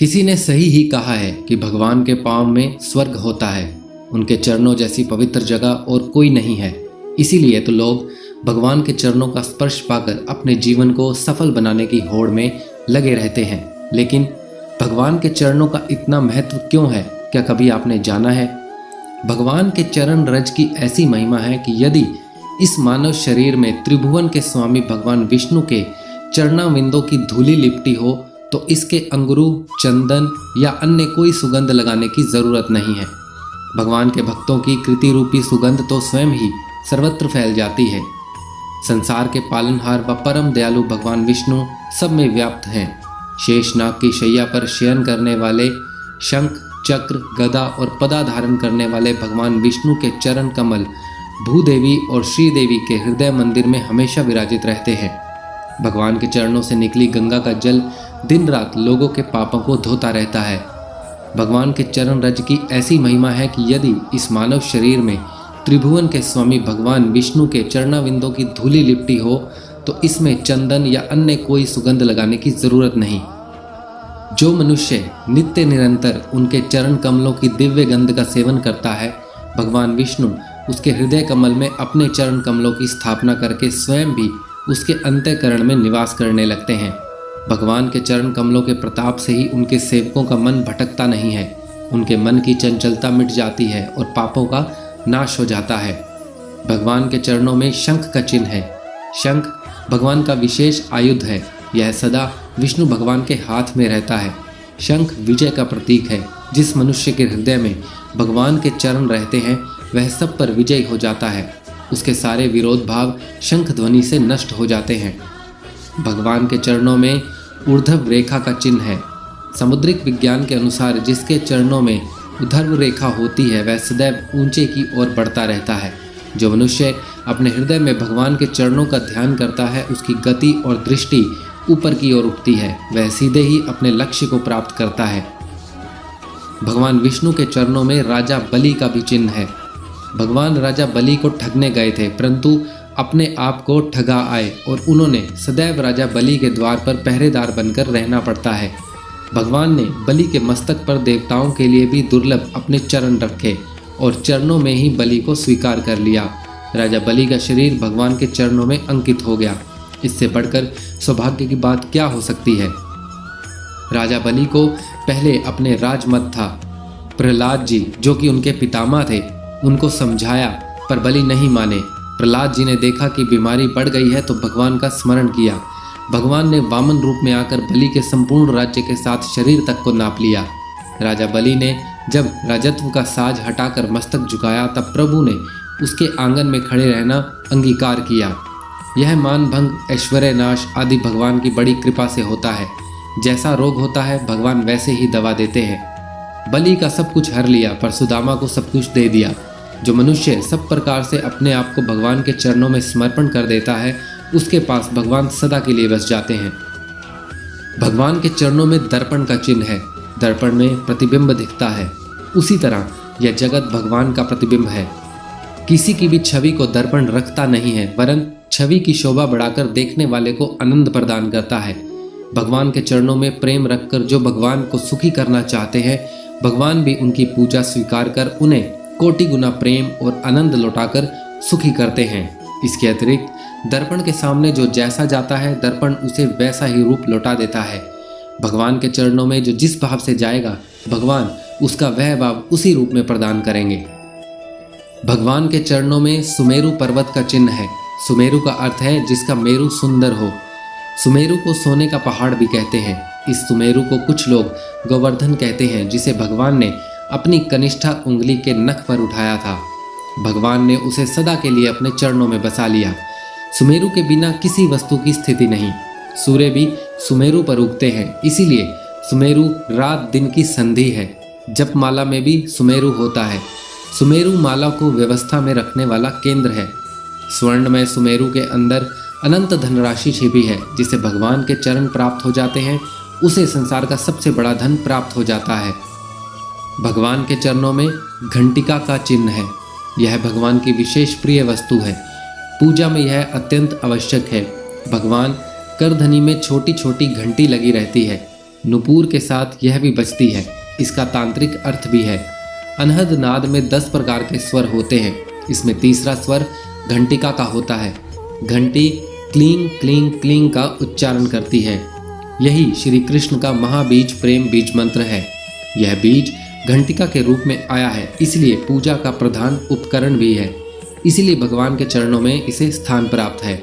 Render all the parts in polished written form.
किसी ने सही ही कहा है कि भगवान के पांव में स्वर्ग होता है। उनके चरणों जैसी पवित्र जगह और कोई नहीं है। इसीलिए तो लोग भगवान के चरणों का स्पर्श पाकर अपने जीवन को सफल बनाने की होड़ में लगे रहते हैं। लेकिन भगवान के चरणों का इतना महत्व क्यों है, क्या कभी आपने जाना है? भगवान के चरण रज की ऐसी महिमा है कि यदि इस मानव शरीर में त्रिभुवन के स्वामी भगवान विष्णु के चरणाविंदों की धूली लिपटी हो तो इसके अंगुरू, चंदन या अन्य कोई सुगंध लगाने की जरूरत नहीं है। भगवान के भक्तों की कृति रूपी सुगंध तो स्वयं ही सर्वत्र फैल जाती है। संसार के पालनहार व परम दयालु भगवान विष्णु सब में व्याप्त हैं। शेषनाग की शैया पर शयन करने वाले, शंख, चक्र, गदा और पदा धारण करने वाले भगवान विष्णु के चरण कमल भूदेवी और श्रीदेवी के हृदय मंदिर में हमेशा विराजित रहते हैं। भगवान के चरणों से निकली गंगा का जल दिन रात लोगों के पापों को धोता रहता है। भगवान के चरण रज की ऐसी महिमा है कि यदि इस मानव शरीर में त्रिभुवन के स्वामी भगवान विष्णु के चरणाविंदों की धूली लिपटी हो तो इसमें चंदन या अन्य कोई सुगंध लगाने की जरूरत नहीं। जो मनुष्य नित्य निरंतर उनके चरण कमलों की दिव्य गंध का सेवन करता है, भगवान विष्णु उसके हृदय कमल में अपने चरण कमलों की स्थापना करके स्वयं भी उसके अंतःकरण में निवास करने लगते हैं। भगवान के चरण कमलों के प्रताप से ही उनके सेवकों का मन भटकता नहीं है। उनके मन की चंचलता मिट जाती है और पापों का नाश हो जाता है। भगवान के चरणों में शंख का चिन्ह है। शंख भगवान का विशेष आयुध है। यह सदा विष्णु भगवान के हाथ में रहता है। शंख विजय का प्रतीक है। जिस मनुष्य के हृदय में भगवान के चरण रहते हैं वह सब पर विजयी हो जाता है। उसके सारे विरोध भाव शंख ध्वनि से नष्ट हो जाते हैं। भगवान के चरणों में ऊर्ध्व रेखा का चिन्ह है। समुद्रिक विज्ञान के अनुसार जिसके चरणों में ऊर्ध्व रेखा होती है वह सदैव ऊंचे की ओर बढ़ता रहता है। जो मनुष्य अपने हृदय में भगवान के चरणों का ध्यान करता है उसकी गति और दृष्टि ऊपर की ओर उठती है। वह सीधे ही अपने लक्ष्य को प्राप्त करता है। भगवान विष्णु के चरणों में राजा बलि का भी चिन्ह है। भगवान राजा बलि को ठगने गए थे परंतु अपने आप को ठगा आए और उन्होंने सदैव राजा बलि के द्वार पर पहरेदार बनकर रहना पड़ता है। भगवान ने बलि के मस्तक पर देवताओं के लिए भी दुर्लभ अपने चरण रखे और चरणों में ही बलि को स्वीकार कर लिया। राजा बलि का शरीर भगवान के चरणों में अंकित हो गया। इससे बढ़कर सौभाग्य की बात क्या हो सकती है। राजा बलि को पहले अपने राजमत था। प्रहलाद जी जो कि उनके पितामह थे उनको समझाया पर बलि नहीं माने। प्रहलाद जी ने देखा कि बीमारी बढ़ गई है तो भगवान का स्मरण किया। भगवान ने वामन रूप में आकर बलि के संपूर्ण राज्य के साथ शरीर तक को नाप लिया। राजा बलि ने जब राजत्व का साज हटाकर मस्तक झुकाया तब प्रभु ने उसके आंगन में खड़े रहना अंगीकार किया। यह मान भंग, ऐश्वर्य नाश आदि भगवान की बड़ी कृपा से होता है। जैसा रोग होता है भगवान वैसे ही दवा देते हैं। बलि का सब कुछ हर लिया पर सुदामा को सब कुछ दे दिया। जो मनुष्य सब प्रकार से अपने आप को भगवान के चरणों में समर्पण कर देता है उसके पास भगवान सदा के लिए बस जाते हैं। भगवान के चरणों में दर्पण का चिन्ह है। दर्पण में प्रतिबिंब दिखता है। उसी तरह यह जगत भगवान का प्रतिबिंब है। किसी की भी छवि को दर्पण रखता नहीं है वरन छवि की शोभा बढ़ाकर देखने वाले को आनंद प्रदान करता है। भगवान के चरणों में प्रेम रखकर जो भगवान को सुखी करना चाहते हैं भगवान भी उनकी पूजा स्वीकार कर उन्हें कोटि गुना प्रेम और आनंद लौटाकर सुखी करते हैं। इसके अतिरिक्त दर्पण के सामने जो जैसा जाता है दर्पण उसे वैसा ही रूप लौटा देता है। भगवान के चरणों में जो जिस भाव से जाएगा भगवान उसका वह भाव उसी रूप में प्रदान करेंगे। भगवान के चरणों में सुमेरु पर्वत का चिन्ह है। सुमेरु का अर्थ है जिसका मेरु सुंदर हो। सुमेरु को सोने का पहाड़ भी कहते हैं। इस सुमेरु को कुछ लोग गोवर्धन कहते हैं जिसे भगवान ने अपनी कनिष्ठा उंगली के नख पर उठाया था। भगवान ने उसे सदा के लिए अपने चरणों में बसा लिया। सुमेरु के बिना किसी वस्तु की स्थिति नहीं। सूर्य भी सुमेरु पर उगते हैं। इसीलिए सुमेरु रात दिन की संधि है। जपमाला में भी सुमेरु होता है। सुमेरु माला को व्यवस्था में रखने वाला केंद्र है। स्वर्ण में सुमेरु के अंदर अनंत धनराशि छिपी है। जिसे भगवान के चरण प्राप्त हो जाते हैं उसे संसार का सबसे बड़ा धन प्राप्त हो जाता है। भगवान के चरणों में घंटिका का चिन्ह है। यह भगवान की विशेष प्रिय वस्तु है। पूजा में यह अत्यंत आवश्यक है। भगवान करधनी में छोटी छोटी घंटी लगी रहती है। नुपुर के साथ यह भी बजती है। इसका तांत्रिक अर्थ भी है। अनहद नाद में 10 प्रकार के स्वर होते हैं। इसमें तीसरा स्वर घंटिका का होता है। घंटी क्लीं क्लीं क्लीं का उच्चारण करती है। यही श्री कृष्ण का महाबीज प्रेम बीज मंत्र है। यह बीज घंटिका के रूप में आया है, इसलिए पूजा का प्रधान उपकरण भी है। इसीलिए भगवान के चरणों में इसे स्थान प्राप्त है।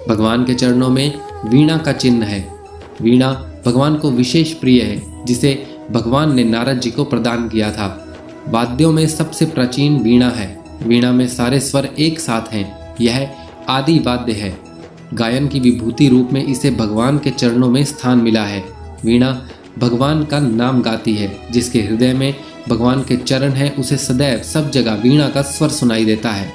भगवान के चरणों में वीणा का चिन्ह है। वीणा भगवान को विशेष प्रिय है, जिसे भगवान ने नारद जी को प्रदान किया था। वाद्यों में सबसे प्राचीन वीणा है। वीणा में सारे स्वर एक साथ हैं। यह आदि वाद्य है। गायन की विभूति रूप में इसे भगवान के चरणों में स्थान मिला है। वीणा भगवान का नाम गाती है। जिसके हृदय में भगवान के चरण है, उसे सदैव सब जगह वीणा का स्वर सुनाई देता है।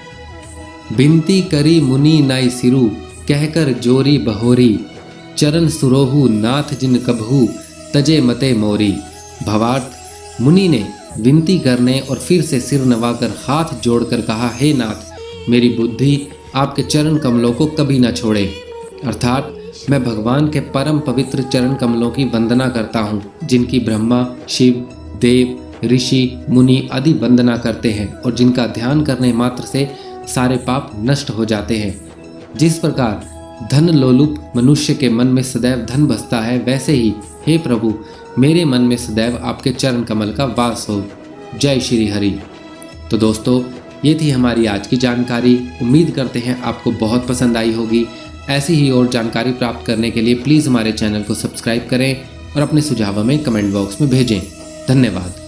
बिनती करी मुनि नाई सिरु, कहकर जोरी बहोरी, चरण सुरोहु नाथ जिन कबहू, तजे मते मोरी। भावार्थ, मुनि ने विनती करने और फिर से सिर नवाकर हाथ जोड़कर कहा, हे नाथ, मेरी बुद्धि आपके चरण कमलों को कभी न छोड़े। अर्थात मैं भगवान के परम पवित्र चरण कमलों की वंदना करता हूँ, जिनकी ब्रह्मा, शिव, देव, ऋषि, मुनि आदि वंदना करते हैं और जिनका ध्यान करने मात्र से सारे पाप नष्ट हो जाते हैं। जिस प्रकार धन लोलुप मनुष्य के मन में सदैव धन बसता है, वैसे ही हे प्रभु, मेरे मन में सदैव आपके चरण कमल का वास हो। जय श्री हरि। तो दोस्तों, ये थी हमारी आज की जानकारी। उम्मीद करते हैं आपको बहुत पसंद आई होगी। ऐसी ही और जानकारी प्राप्त करने के लिए प्लीज़ हमारे चैनल को सब्सक्राइब करें और अपने सुझाव में कमेंट बॉक्स में भेजें। धन्यवाद।